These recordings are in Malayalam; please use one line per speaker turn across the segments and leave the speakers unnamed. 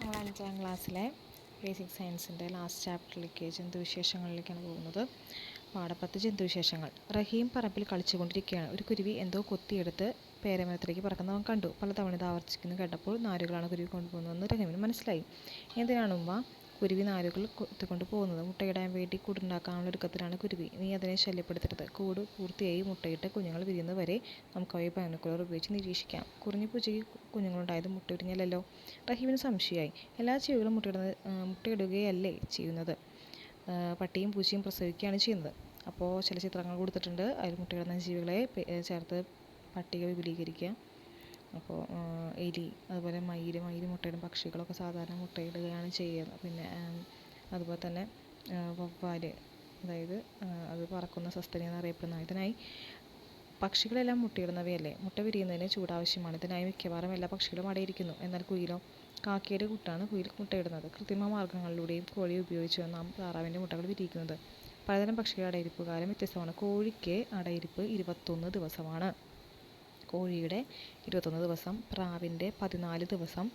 നമ്മൾ 5ാം ക്ലാസ്സിലെ ബേസിക് സയൻസിൻ്റെ ലാസ്റ്റ് ചാപ്റ്ററിലേക്ക് ജന്തുവിശേഷങ്ങളിലേക്കാണ് പോകുന്നത്. പാഠപ്പത്ത് ജന്തുവിശേഷങ്ങൾ. റഹീം പറമ്പിൽ കളിച്ചുകൊണ്ടിരിക്കുകയാണ്. ഒരു കുരുവി എന്തോ കൊത്തിയെടുത്ത് പേരമരത്തിലേക്ക് പറക്കുന്നവൻ കണ്ടു. പലതവണ ഇത് ആവർത്തിക്കുന്നു കേട്ടപ്പോൾ നാരുകളാണ് കുരുവി കൊണ്ടുപോകുന്നതെന്ന് റഹീമിന് മനസ്സിലായി. എന്തിനാണ് ഉമ്മ കുരുവി നാരുകൾ കൊത്തിക്കൊണ്ട് പോകുന്നത്? മുട്ടയിടാൻ വേണ്ടി കൂടുണ്ടാക്കാനുള്ള ഒരുക്കത്തിലാണ് കുരുവി. നീ അതിനെ ശല്യപ്പെടുത്തരുത്. കൂട് പൂർത്തിയായി മുട്ടയിട്ട് കുഞ്ഞുങ്ങൾ വിരിയുന്നത് വരെ നമുക്ക് അവയെ ബൈനോക്കുലർ ഉപയോഗിച്ച് നിരീക്ഷിക്കാം. കുറിഞ്ഞു പൂച്ചയ്ക്ക് കുഞ്ഞുങ്ങളുണ്ടായത് മുട്ടയിടിഞ്ഞല്ലോ. റഹീമിന് സംശയമായി. എല്ലാ ജീവികളും മുട്ടയിടുകയല്ലേ ചെയ്യുന്നത്? പട്ടിയും പൂച്ചയും പ്രസവിക്കുകയാണ് ചെയ്യുന്നത്. അപ്പോൾ ചില ചിത്രങ്ങൾ കൊടുത്തിട്ടുണ്ട്. അതിൽ മുട്ടയിടുന്ന ജീവികളെ ചേർത്ത് പട്ടിക വിപുലീകരിക്കുക. അപ്പോൾ എലി, അതുപോലെ മയിൽ മുട്ടയിടും. പക്ഷികളൊക്കെ സാധാരണ മുട്ടയിടുകയാണ് ചെയ്യുന്നത്. പിന്നെ അതുപോലെ തന്നെ വവ്വാല്, അതായത് അത് പറക്കുന്ന സസ്തനി എന്നറിയപ്പെടുന്ന. ഇതിനായി പക്ഷികളെല്ലാം മുട്ടയിടുന്നവയല്ലേ? മുട്ട വിരിയുന്നതിന് ചൂടാവശ്യമാണ്. ഇതിനായി മിക്കവാറും എല്ലാ പക്ഷികളും അടയിരിക്കുന്നു. എന്നാൽ കുയിലോ? കാക്കയുടെ കൂട്ടാണ് കുയിൽ മുട്ടയിടുന്നത്. കൃത്രിമ മാർഗ്ഗങ്ങളിലൂടെയും കോഴിയെ ഉപയോഗിച്ചാണ് നാം താറാവിൻ്റെ മുട്ടകൾ വിരിയിക്കുന്നത്. പലതരം പക്ഷികളുടെ അടയിരിപ്പ് കാലം വ്യത്യസ്തമാണ്. കോഴിക്ക് അടയിരിപ്പ് 21 ദിവസമാണ്. കോഴിയുടെ 21 ദിവസം, പ്രാവിൻ്റെ 14 ദിവസം,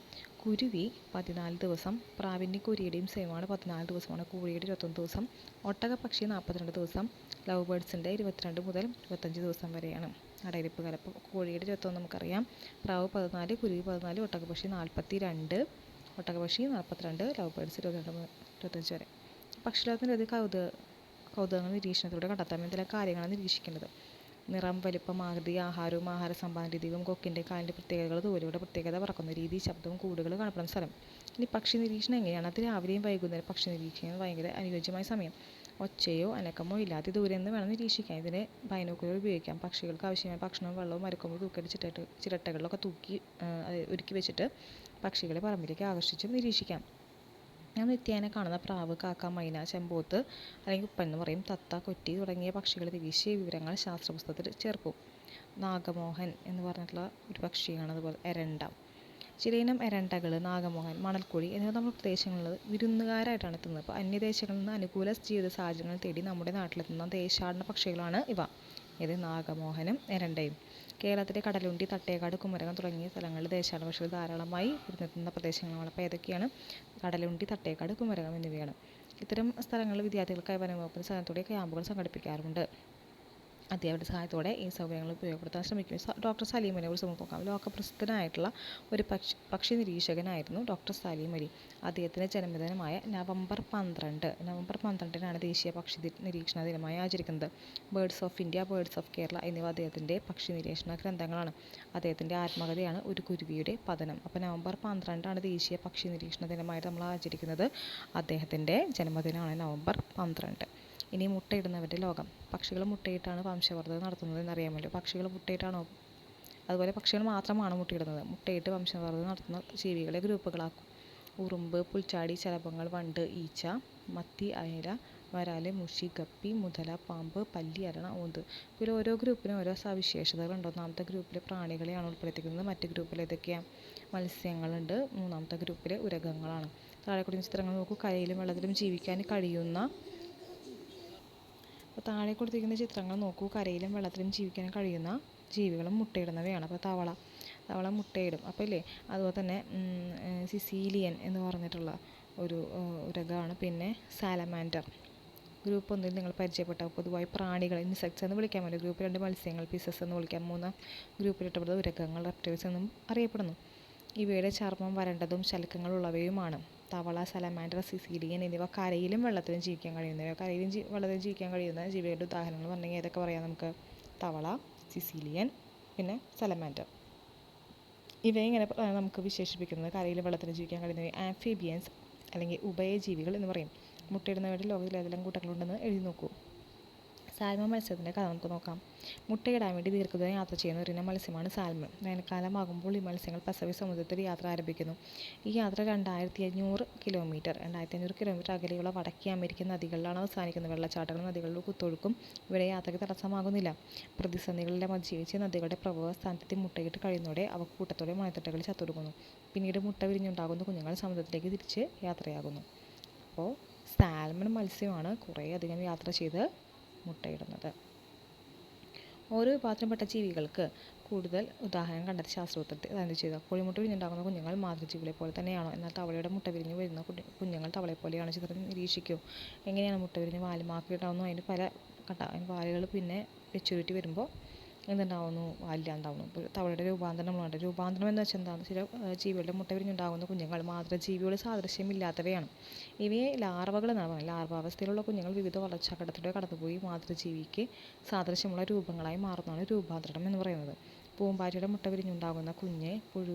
കുരുവി 14 ദിവസം. പ്രാവിൻ്റെയും കുരുവിയുടെയും സെയിമാണ്, 14 ദിവസമാണ്. കോഴിയുടെ 21 ദിവസം. ഒട്ടകപ്പക്ഷി 42 ദിവസം. ലവ് ബേർഡ്സിൻ്റെ 22 മുതൽ 25 ദിവസം വരെയാണ് അടയിരിപ്പ് കാലം. അപ്പോൾ കോഴിയുടെ 21 നമുക്കറിയാം, പ്രാവ് 14, കുരുവി 14, ഒട്ടകപ്പക്ഷി 42, ഒട്ടകപ്പക്ഷി 42, ലവ് ബേർഡ്സ് 22 25 വരെ. പക്ഷിലോകത്തിൻ്റെ ഒരു കൗതുകങ്ങൾ നിരീക്ഷണത്തിലൂടെ കണ്ടെത്താം. എന്തെല്ലാം കാര്യങ്ങളാണ് നിരീക്ഷിക്കേണ്ടത്? നിറം, വലിപ്പം, ആകൃതി, ആഹാരവും ആഹാര സമ്പാദന രീതിയും, കൊക്കിൻ്റെ കാലിൻ്റെ പ്രത്യേകതകൾ, തൂവലയുടെ പ്രത്യേകത, പറക്കുന്ന രീതി, ശബ്ദവും കൂടുകൾ കാണപ്പെടുന്ന സ്ഥലം. ഇനി പക്ഷി നിരീക്ഷണം എങ്ങനെയാണ്? അത് രാവിലെയും വൈകുന്നേരം പക്ഷി നിരീക്ഷിക്കുന്നത് ഭയങ്കര അനുയോജ്യമായ സമയം. ഒച്ചയോ അനക്കമോ ഇല്ലാതെ ദൂരെ നിന്ന് വേണം നിരീക്ഷിക്കാൻ. ഇതിന് ബൈനോക്കുലർ ഉപയോഗിക്കാം. പക്ഷികൾക്ക് ആവശ്യമായ ഭക്ഷണവും വെള്ളവും മരക്കൊമ്പ് തൂക്കിയിട്ട് ചിരട്ടകളിലൊക്കെ ഒരുക്കി വെച്ചിട്ട് പക്ഷികളെ പറമ്പിലേക്ക് ആകർഷിച്ച് നിരീക്ഷിക്കാം. ഞാൻ നിത്യേന കാണുന്ന പ്രാവ്, കാക്ക, മൈന, ചെമ്പോത്ത് അല്ലെങ്കിൽ ഉപ്പൻ എന്ന് പറയും, തത്ത, കൊറ്റി തുടങ്ങിയ പക്ഷികൾ നിരീക്ഷിച്ച വിവരങ്ങൾ ശാസ്ത്രപുസ്തകത്തിൽ ചേർക്കും. നാഗമോഹൻ എന്ന് പറഞ്ഞിട്ടുള്ള ഒരു പക്ഷിയാണ്. അതുപോലെ എരണ്ട, ചിലയിനം എരണ്ടകൾ, നാഗമോഹൻ, മണൽക്കുഴി എന്നിവ നമ്മുടെ പ്രദേശങ്ങളിൽ വിരുന്നുകാരായിട്ടാണ് എത്തുന്നത്. അപ്പോൾ അന്യദേശങ്ങളിൽ നിന്ന് അനുകൂല ജീവിത സാഹചര്യങ്ങൾ തേടി നമ്മുടെ നാട്ടിലെത്തുന്ന ദേശാടന പക്ഷികളാണ് ഇവ. ഇത് നാഗമോഹനും എരണ്ടയും. കേരളത്തിലെ കടലുണ്ടി, തട്ടേക്കാട്, കുമരകം തുടങ്ങിയ സ്ഥലങ്ങളിൽ ദേശാടന പക്ഷികൾ ധാരാളമായി വിരുന്നെത്തുന്ന പ്രദേശങ്ങളാണ്. അപ്പോൾ ഏതൊക്കെയാണ്? കടലുണ്ടി, തട്ടേക്കാട്, കുമരകം എന്നിവയാണ്. ഇത്തരം സ്ഥലങ്ങളിൽ വിദ്യാർത്ഥികൾക്കായി വനംവകുപ്പിൻ്റെ സഹായത്തോടെ ക്യാമ്പുകൾ സംഘടിപ്പിക്കാറുണ്ട്. അധ്യാപകരുടെ സഹായത്തോടെ ഈ സൗകര്യങ്ങൾ ഉപയോഗപ്പെടുത്താൻ ശ്രമിക്കും. ഡോക്ടർ സലീം അലിയെ കുറിച്ച് നമുക്ക് നോക്കാം. ലോകപ്രസിദ്ധനായിട്ടുള്ള ഒരു പക്ഷി നിരീക്ഷകനായിരുന്നു ഡോക്ടർ സലീം അലി. അദ്ദേഹത്തിൻ്റെ ജന്മദിനമായ നവംബർ 12-നാണ് ദേശീയ പക്ഷി നിരീക്ഷണ ദിനമായി ആചരിക്കുന്നത്. Birds of India, birds of Kerala എന്നിവ അദ്ദേഹത്തിൻ്റെ പക്ഷി നിരീക്ഷണ ഗ്രന്ഥങ്ങളാണ്. അദ്ദേഹത്തിൻ്റെ ആത്മകഥയാണ് ഒരു കുരുവിയുടെ പതനം. അപ്പോൾ നവംബർ 12 ദേശീയ പക്ഷി നിരീക്ഷണ ദിനമായിട്ട് നമ്മൾ ആചരിക്കുന്നത്. അദ്ദേഹത്തിൻ്റെ ജന്മദിനമാണ് നവംബർ 12. ഇനി മുട്ടയിടുന്നവരുടെ ലോകം. പക്ഷികൾ മുട്ടയിട്ടാണ് വംശവർദ്ധന നടത്തുന്നത് എന്നറിയാമല്ലോ. പക്ഷികൾ മുട്ടയിട്ടാണോ? അതുപോലെ പക്ഷികൾ മാത്രമാണ് മുട്ടയിടുന്നത്. മുട്ടയിട്ട് വംശവർദ്ധന നടത്തുന്ന ജീവികളെ ഗ്രൂപ്പുകളാക്കും. ഉറുമ്പ്, പുൽച്ചാടി, ശലഭങ്ങൾ, വണ്ട്, ഈച്ച, മത്തി, അയല, വരാല്, മുഷി, ഗപ്പി, മുതല, പാമ്പ്, പല്ലി, അരണ, ഓന്ത്. ഇതിൽ ഓരോ ഗ്രൂപ്പിനും ഓരോ സവിശേഷതകളുണ്ട്. ഒന്നാമത്തെ ഗ്രൂപ്പിലെ പ്രാണികളെയാണ് ഉൾപ്പെടുത്തിക്കുന്നത്. മറ്റു ഗ്രൂപ്പിൽ ഏതൊക്കെയാണ്? മത്സ്യങ്ങളുണ്ട്. മൂന്നാമത്തെ ഗ്രൂപ്പിലെ ഉരഗങ്ങളാണ്. താഴെ കൊടുക്കുന്ന ചിത്രങ്ങൾ നോക്കൂ. കരയിലും വെള്ളത്തിലും ജീവിക്കാൻ കഴിയുന്ന അപ്പോൾ താഴെ കൊടുത്തിരിക്കുന്ന ചിത്രങ്ങൾ നോക്കൂ. കരയിലും വെള്ളത്തിലും ജീവിക്കാൻ കഴിയുന്ന ജീവികളും മുട്ടയിടുന്നവയാണ്. അപ്പോൾ തവള മുട്ടയിടും. അപ്പോൾ ഇല്ലേ, അതുപോലെ തന്നെ സിസീലിയൻ എന്ന് പറഞ്ഞിട്ടുള്ള ഒരു ഉരഗമാണ്. പിന്നെ സാലമാൻഡർ. ഗ്രൂപ്പ് 1 നിങ്ങൾ പരിചയപ്പെട്ട പൊതുവായി പ്രാണികൾ, ഇൻസെക്ട്സ് എന്ന് വിളിക്കാൻ പറ്റും. ഗ്രൂപ്പ് 2 മത്സ്യങ്ങൾ, പിസസ് എന്ന് വിളിക്കാം. 3 ഗ്രൂപ്പിൽ ഇഷ്ടപ്പെടുന്നത് ഉരഗങ്ങൾ, റെപ്റ്റൈൽസ് എന്നും അറിയപ്പെടുന്നു. ഇവയുടെ ചർമ്മം വരണ്ടതും ശൽക്കങ്ങളുള്ളവയുമാണ്. തവള, സലമാൻഡർ, സിസീലിയൻ എന്നിവ കരയിലും വെള്ളത്തിലും ജീവിക്കാൻ കഴിയുന്നവ. കരയിലും വെള്ളത്തിലും ജീവിക്കാൻ കഴിയുന്ന ജീവികളുടെ ഉദാഹരണങ്ങൾ പറഞ്ഞെങ്കിൽ ഏതൊക്കെ പറയാം നമുക്ക്? തവള, സിസീലിയൻ, പിന്നെ സലമാൻഡർ. ഇവയെ ഇങ്ങനെ നമുക്ക് വിശേഷിപ്പിക്കുന്നത് കരയിലും വെള്ളത്തിലും ജീവിക്കാൻ കഴിയുന്നവ ആംഫിബിയൻസ് അല്ലെങ്കിൽ ഉഭയജീവികൾ എന്ന് പറയും. മുട്ടയിടുന്നവരുടെ ലോകത്തിൽ ഏതെല്ലാം കൂട്ടങ്ങളുണ്ടെന്ന് എഴുതി നോക്കൂ. സാൽമൺ മത്സ്യത്തിൻ്റെ കഥ നമുക്ക് നോക്കാം. മുട്ടയിടാൻ വേണ്ടി ദീർഘദൂരം യാത്ര ചെയ്യുന്ന ഒരിനം മത്സ്യമാണ് സാൽമൺ. വേനൽക്കാലമാകുമ്പോൾ ഈ മത്സ്യങ്ങൾ പസഫിക് സമുദ്രത്തിൽ യാത്ര ആരംഭിക്കുന്നു. ഈ യാത്ര 2500 കിലോമീറ്റർ അകലെയുള്ള വടക്കേ അമേരിക്കൻ നദികളിലാണ് അവസാനിക്കുന്നത്. വെള്ളച്ചാട്ടങ്ങളും നദികളുടെ കുത്തൊഴുക്കും ഇവിടെ യാത്രയ്ക്ക് തടസ്സമാകുന്നില്ല. പ്രതിസന്ധികളെല്ലാം അതിജീവിച്ച് നദികളുടെ പ്രഭവ സ്ഥാനത്തെത്തി മുട്ടയിട്ട് കഴിയുന്നതോടെ അവ കൂട്ടത്തോടെ മണത്തട്ടകളിൽ ചത്തൊടുങ്ങുന്നു. പിന്നീട് മുട്ട വിരിഞ്ഞുണ്ടാകുന്ന കുഞ്ഞുങ്ങൾ സമുദ്രത്തിലേക്ക് തിരിച്ച് യാത്രയാകുന്നു. അപ്പോൾ സാൽമൺ മത്സ്യമാണ് കുറേ അധികം യാത്ര ചെയ്ത് മുട്ടയിടുന്നത്. ഓരോ വിഭാഗത്തിൽപ്പെട്ട ജീവികൾക്ക് കൂടുതൽ ഉദാഹരണം കണ്ടെത്തി ശാസ്ത്രത്തിൽ അതാണ് ചെയ്തത്. കോഴിമുട്ട വിരിഞ്ഞുണ്ടാകുന്ന കുഞ്ഞുങ്ങൾ മാതൃജീവികളെ പോലെ തന്നെയാണോ? എന്നാൽ തവളയുടെ മുട്ട വിരിഞ്ഞ് വരുന്ന കുഞ്ഞുങ്ങൾ തവളയെ പോലെയാണോ? ചിത്രം നിരീക്ഷിക്കൂ. എങ്ങനെയാണ് മുട്ട വിരിഞ്ഞ് വാലുമാക്കി ഉണ്ടാകുന്നു? അതിന് പല അതിന് വാലുകൾ പിന്നെ മെച്യൂരിറ്റി വരുമ്പോൾ എന്തുണ്ടാവുന്നു? വാലില്ലാണ്ടാവുന്നു. ഇപ്പോൾ തവളയുടെ രൂപാന്തരം നമ്മളുണ്ട്. രൂപാന്തരം എന്ന് വെച്ചാൽ എന്താണ്? ചില ജീവികളുടെ മുട്ട വിരിഞ്ഞുണ്ടാകുന്ന കുഞ്ഞുങ്ങൾ മാതൃജീവിയോട് സാദൃശ്യമില്ലാത്തവയാണ്. ഇവയെ ലാർവകൾ എന്നാണ് പറയുന്നത്. ലാർവാവസ്ഥയിലുള്ള കുഞ്ഞുങ്ങൾ വിവിധ വളർച്ചാഘട്ടത്തിലൂടെ കടന്നുപോയി മാതൃജീവിക്ക് സാദൃശ്യമുള്ള രൂപങ്ങളായി മാറുന്നതാണ് രൂപാന്തരം എന്ന് പറയുന്നത്. പൂമ്പാറ്റയുടെ മുട്ട വിരിഞ്ഞുണ്ടാകുന്ന കുഞ്ഞ്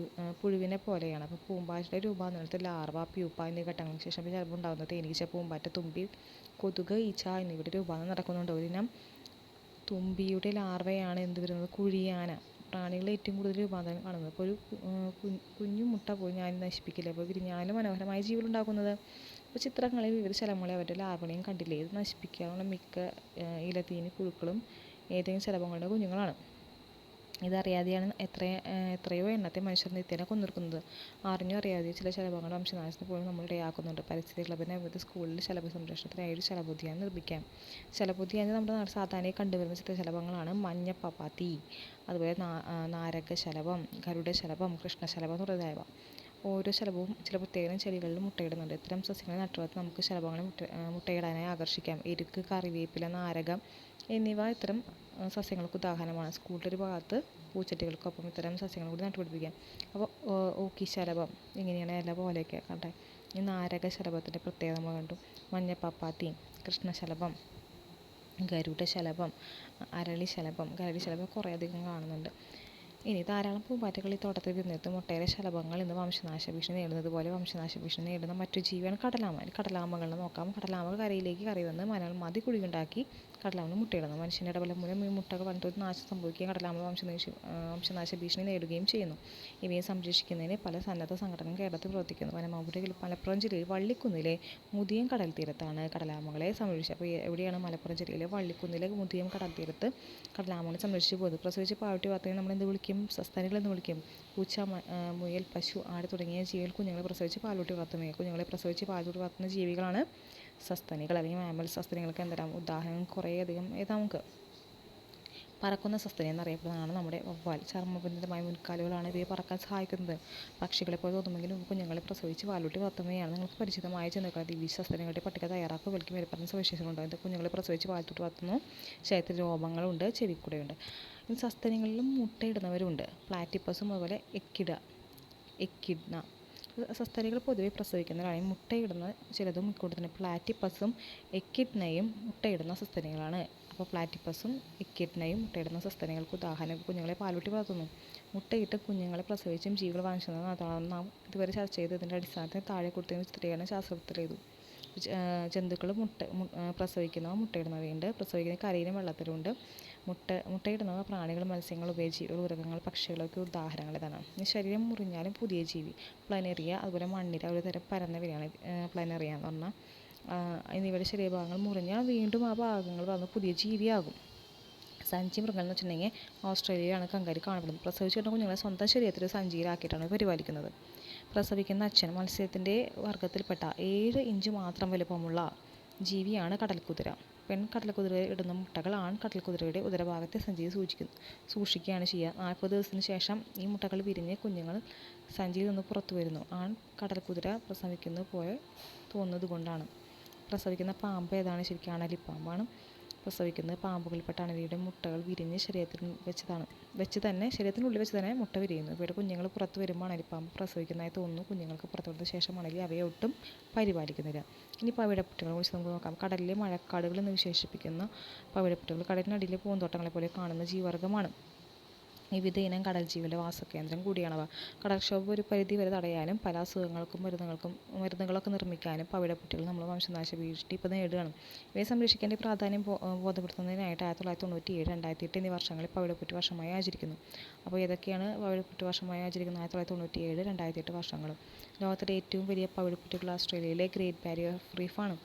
പുഴുവിനെ പോലെയാണ്. അപ്പോൾ പൂമ്പാറ്റയുടെ രൂപാന്തരത്തിൽ ലാർവ, പ്യൂപ്പ എന്നീ ഘട്ടങ്ങൾക്ക് ശേഷം ചിലപ്പോൾ ഉണ്ടാകുന്ന തേനീച്ച, പൂമ്പാറ്റ, തുമ്പി, കൊതുക്, ഈച്ച എന്നിവയുടെ രൂപാന്തരം നടക്കുന്നുണ്ട്. ഒരിനം തുമ്പിയുടെ ലാർവയാണ് എന്ത് വരുന്നത്? കുഴിയാന. പ്രാണികളിൽ ഏറ്റവും കൂടുതൽ രൂപാന്തരം കാണുന്നത്. അപ്പോൾ ഒരു കുഞ്ഞു മുട്ട പോയി ഞാൻ നശിപ്പിക്കില്ല. അപ്പോൾ വിരിഞ്ഞാലും മനോഹരമായ ജീവികളുണ്ടാക്കുന്നത്. അപ്പോൾ ചിത്രങ്ങളിൽ വിവിധ ശലഭങ്ങളെ അവരുടെ ലാർവകളെയും കണ്ടില്ലേ? ഇത് നശിപ്പിക്കാനുള്ള മിക്ക ഇലത്തീനി പുഴുക്കളും ഏതെങ്കിലും ശലഭങ്ങളുടെ കുഞ്ഞുങ്ങളാണ്. ഇതറിയാതെയാണ് എത്രയോ എണ്ണത്തെ മനുഷ്യർ നിത്യേന കൊന്നൊടുക്കുന്നത്. അറിഞ്ഞോ അറിയാതെയോ ചില ശലഭങ്ങളുടെ വംശനാശത്തിന് പോലും നമ്മൾ ഇടയാക്കുന്നുണ്ട്. പരിസ്ഥിതി ക്ലബിന് വിവിധ സ്കൂളിൽ ശലഭ സംരക്ഷണത്തിനായി ഒരു ശലഭോദ്യാനം നിർമ്മിക്കാം. ശലഭോദ്യാനം നമ്മുടെ നാട് സാധാരണയായി കണ്ടുവരുന്ന ചിത്രശലഭങ്ങളാണ് മഞ്ഞപ്പപ്പാത്തി, അതുപോലെ നാരകശലഭം, ഗരുഡശലഭം, കൃഷ്ണശലഭം തുടങ്ങിയവ. ഓരോ ശലഭവും ചില പ്രത്യേക ചെടികളിൽ മുട്ടയിടുന്നുണ്ട്. ഇത്തരം സസ്യങ്ങളെ നട്ടുവളർത്തി നമുക്ക് ശലഭങ്ങളെ മുട്ടയിടാനായി ആകർഷിക്കാം. എരുക്ക്, കറിവേപ്പില, നാരകം എന്നിവ ഇത്തരം സസ്യങ്ങൾക്ക് ഉദാഹരണമാണ്. സ്കൂളിൻ്റെ ഒരു ഭാഗത്ത് പൂച്ചെടികൾക്കൊപ്പം ഇത്തരം സസ്യങ്ങൾ കൂടി നട്ടുപിടിപ്പിക്കാം. അപ്പോൾ ഓക്കിശലഭം ഇങ്ങനെയാണ് ഇല പോലെയൊക്കെ കണ്ടേ. ഈ നാരകശലഭത്തിൻ്റെ പ്രത്യേകത നമ്മൾ കണ്ടു. മഞ്ഞപ്പപ്പാത്തി, കൃഷ്ണശലഭം, ഗരുഡശലഭം, അരളിശലഭം. ഗരുഡശലഭം കുറേ അധികം കാണുന്നുണ്ട്. ഇനി ധാരാളം പൂമ്പാറ്റകൾ ഈ തോട്ടത്തിൽ വിരിഞ്ഞെത്തും. ഒട്ടേറെ ശലഭങ്ങൾ ഇന്ന് വംശനാശ ഭീഷണി നേരിടുന്നത് പോലെ വംശനാശ ഭീഷണി നേരിടുന്ന മറ്റു ജീവിയാണ് കടലാമ. കടലാമകളെ നോക്കാം. കടലാമകൾ കരയിലേക്ക് കറി വന്ന് മതി കുഴിയുണ്ടാക്കി കടലാമകൾ മുട്ടയിടുന്നു. മനുഷ്യൻ്റെ ഇടപെടൽ മൂലം ഈ മുട്ടകൾ വൻതോതിൽ നാശം സംഭവിക്കുകയും കടലാമകൾ വംശനാശ ഭീഷണി നേടുകയും ചെയ്യുന്നു. ഇവയെ സംരക്ഷിക്കുന്നതിന് പല സന്നദ്ധ സംഘടനകൾ കേരളത്തിൽ പ്രവർത്തിക്കുന്നു. മലപ്പുറം ജില്ലയിൽ വള്ളിക്കുന്നിലെ മുതിയം കടൽ തീരത്താണ് കടലാമകളെ സംരക്ഷിച്ചത്. അപ്പോൾ എവിടെയാണ്? മലപ്പുറം ജില്ലയിലെ വള്ളിക്കുന്നിലെ മുതിയം കടൽ തീരത്ത് കടലാമകളെ സംരക്ഷിച്ചു പോകുന്നത്. പ്രസവിച്ച് പാവട്ടി വാർത്തയെ നമ്മൾ എന്ത് വിളിക്കും? സസ്തനികൾ എന്ന് വിളിക്കും. പൂച്ച, മുയൽ, പശു, ആട് തുടങ്ങിയ ജീവികൾ കുഞ്ഞുങ്ങളെ പ്രസവിച്ച് പാലൂട്ടി വളർത്തുന്നു. കുഞ്ഞുങ്ങളെ പ്രസവിച്ച് പാലൂട്ടി വളർത്തുന്ന ജീവികളാണ് സസ്തനികൾ അല്ലെങ്കിൽ മാമൽ. സസ്തനികൾക്ക് എന്തെല്ലാം ഉദാഹരണം കുറേയധികം നമുക്ക്. പറക്കുന്ന സസ്തനി എന്നറിയപ്പെടുന്നതാണ് നമ്മുടെ വവ്വാൽ. ചർമ്മബന്ധിതമായ മുൻകാലുകളാണ് ഇവയെ പറക്കാൻ സഹായിക്കുന്നത്. പക്ഷികളെ പോലെ തോന്നുമെങ്കിലും കുഞ്ഞുങ്ങളെ പ്രസവിച്ച് പാലൂട്ടി വളർത്തുന്നവയാണ്. നിങ്ങൾക്ക് പരിചിതമായ ജന്തുക്കളെ ദിവ്യ സസ്തനികളുടെ പട്ടിക തയ്യാറാക്കുക. ഇവയ്ക്ക് മേൽപ്പറഞ്ഞ സവിശേഷതകളുണ്ട്. ഇത് കുഞ്ഞുങ്ങളെ പ്രസവിച്ച് പാലൂട്ടി വളർത്തുന്നു. ശരീരത്തിൽ രോമങ്ങളുണ്ട്, ചെവിക്കൂടെയുണ്ട്. ഇനി സസ്തനികളിലും മുട്ടയിടുന്നവരുണ്ട്. പ്ലാറ്റിപ്പസും അതുപോലെ എക്കിഡ്ന. സസ്തനികൾ പൊതുവെ പ്രസവിക്കുന്നവരാണ്. മുട്ടയിടുന്ന ചിലതും ഇക്കൂട്ടത്തിന് പ്ലാറ്റിപ്പസും എക്കിഡ്നയും മുട്ടയിടുന്ന സസ്തനികളാണ്. അപ്പോൾ പ്ലാറ്റിപ്പസും എക്കിഡ്നയും മുട്ടയിടുന്ന സസ്തനികൾക്ക് ഉദാഹരണം. കുഞ്ഞുങ്ങളെ പാലൂട്ടി വളർത്തുന്നു. മുട്ടയിട്ട് കുഞ്ഞുങ്ങളെ പ്രസവിച്ചും ജീവികൾ വാങ്ങിച്ചത് അതാണ് നാം ഇതുവരെ ചർച്ച ചെയ്ത്. ഇതിൻ്റെ അടിസ്ഥാനത്തിൽ താഴെ കൊടുത്തതിന് ചിത്രീകരണം ശാസ്ത്രത്തിൽ ചെയ്തു. ജന്തുക്കൾ പ്രസവിക്കുന്നവ മുട്ടയിടുന്നവയുണ്ട്. പ്രസവിക്കുന്ന കരയിലും വെള്ളത്തിലുണ്ട്. മുട്ടയിടുന്നവ പ്രാണികൾ, മത്സ്യങ്ങൾ, ഉഭയജീവികൾ, ഉരകങ്ങൾ, പക്ഷികളൊക്കെ ഉദാഹരണങ്ങൾ ഇതാണ്. ശരീരം മുറിഞ്ഞാലും പുതിയ ജീവി. പ്ലനേറിയ, അതുപോലെ മണ്ണിര ഒരു തരം പരന്നവയാണ് പ്ലനേറിയ എന്ന് പറഞ്ഞാൽ. എന്നിവയുടെ ശരീരഭാഗങ്ങൾ മുറിഞ്ഞാൽ വീണ്ടും ആ ഭാഗങ്ങൾ വന്ന് പുതിയ ജീവിയാകും. സഞ്ചി മൃഗങ്ങൾ എന്ന് വെച്ചിട്ടുണ്ടെങ്കിൽ ഓസ്ട്രേലിയയിലാണ് കങ്കാരു കാണപ്പെടുന്നത്. പ്രസവിച്ചിട്ടുള്ള കുഞ്ഞുങ്ങളെ സ്വന്തം ശരീരത്തിൽ സഞ്ചിയിലാക്കിയിട്ടാണ് പരിപാലിക്കുന്നത്. പ്രസവിക്കുന്ന അച്ഛൻ. മത്സ്യത്തിൻ്റെ വർഗ്ഗത്തിൽപ്പെട്ട 7 ഇഞ്ച് മാത്രം വലുപ്പമുള്ള ജീവിയാണ് കടൽക്കുതിര. പെൺ കടൽക്കുതിര ഇടുന്ന മുട്ടകൾ ആൺ കടൽക്കുതിരയുടെ ഉദരഭാഗത്തെ സഞ്ചിയിൽ സൂക്ഷിക്കുകയാണ് ചെയ്യുക. 40 ദിവസത്തിന് ശേഷം ഈ മുട്ടകൾ വിരിഞ്ഞ് കുഞ്ഞുങ്ങൾ സഞ്ചിയിൽ നിന്ന് പുറത്തു വരുന്നു. ആൺ കടൽക്കുതിര പ്രസവിക്കുന്നത് പോലെ തോന്നുന്നത് കൊണ്ടാണ്. പ്രസവിക്കുന്ന പാമ്പ് ഏതാണ്? ശരിക്കും അണലിപ്പാമ്പാണ് പ്രസവിക്കുന്നത്. പാമ്പുകളിൽപ്പെട്ട അണലിയുടെ മുട്ടകൾ വിരിഞ്ഞ് ശരീരത്തിനുള്ളിൽ വെച്ച് തന്നെ മുട്ട വിരിയുന്നു. ഇവയുടെ കുഞ്ഞുങ്ങൾ പുറത്ത് വരുമ്പോൾ അണലിപ്പാമ്പ് പ്രസവിക്കുന്നതായി തോന്നുന്നു. കുഞ്ഞുങ്ങൾക്ക് പുറത്തു വന്ന ശേഷം അണലി അവയെ ഒട്ടും പരിപാലിക്കുന്നില്ല. ഇനി പവിഴപ്പുറ്റുകളെ കുറിച്ച് നമുക്ക് നോക്കാം. കടലിലെ മഴക്കാടുകൾ എന്ന് വിശേഷിപ്പിക്കുന്ന പവിഴപ്പുറ്റുകൾ കടലിനടിയിലെ പൂന്തോട്ടങ്ങളെ പോലെ കാണുന്ന ജീവിവർഗമാണ്. വിവിധ ഇനം കടൽ ജീവികളുടെ വാസകേന്ദ്രം കൂടിയാണവ. കടൽക്ഷോഭം ഒരു പരിധി വരെ തടയാനും പല അസുഖങ്ങൾക്കും മരുന്നുകളൊക്കെ നിർമ്മിക്കാനും പവിഴപ്പുറ്റുകൾ നമ്മൾ വംശനാശ ഭീഷണി ഇപ്പോൾ നേടുകയാണ്. ഇവയെ സംരക്ഷിക്കേണ്ട പ്രാധാന്യം ബോധപ്പെടുത്തുന്നതിനായിട്ട് 1997, 2008 എന്നീ വർഷങ്ങളിൽ പവിഴപ്പുറ്റ് വർഷമായി ആചരിക്കുന്നു. അപ്പോൾ ഏതൊക്കെയാണ് പവിഴപ്പുറ്റ് വർഷമായി ആചരിക്കുന്നത്? 1997, 2008 വർഷങ്ങൾ. ലോകത്തിലെ ഏറ്റവും വലിയ പവിഴപ്പുറ്റുകൾ ഓസ്ട്രേലിയയിലെ ഗ്രേറ്റ് ബാരിയർ റീഫാണ്.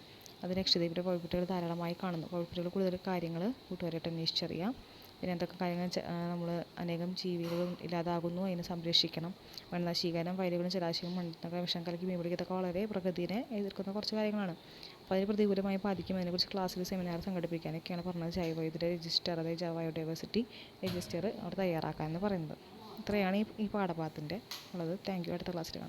അത് ലക്ഷദ്വീപിലെ പവിഴപ്പുറ്റുകൾ ധാരാളമായി കാണുന്നു. പവിഴപ്പുറ്റുകൾ കൂടുതൽ കാര്യങ്ങൾ കൂട്ടുകാരായിട്ട് അന്വേഷിച്ചറിയാം. പിന്നെ എന്തൊക്കെ കാര്യങ്ങൾ നമ്മൾ അനേകം ജീവികളും ഇല്ലാതാകുന്നു, അതിനെ സംരക്ഷിക്കണം. വനനശീകരണം, വയലുകളും ജലാശയവും മണ്ണിനൊക്കെ വിഷം കലക്കി മീൻ പിടിക്കുക, ഇതൊക്കെ വളരെ പ്രകൃതിയെ എതിർക്കുന്ന കുറച്ച് കാര്യങ്ങളാണ്. അപ്പോൾ അപ്പോൾ അതിന് പ്രതികൂലമായി ബാധിക്കും. അതിനെക്കുറിച്ച് ക്ലാസ്സിൽ സെമിനാർ സംഘടിപ്പിക്കാനൊക്കെയാണ് പറഞ്ഞത്. ജൈവവൈവിധ്യ രജിസ്റ്റർ, അതായത് ബയോഡൈവേഴ്സിറ്റി രജിസ്റ്റർ അവിടെ തയ്യാറാക്കാമെന്ന് പറയുന്നത്. ഇത്രയാണ് ഈ പാഠഭാഗത്തിൻ്റെ ഉള്ളത്. Thank you. അടുത്ത ക്ലാസ്സിൽ കാണാം.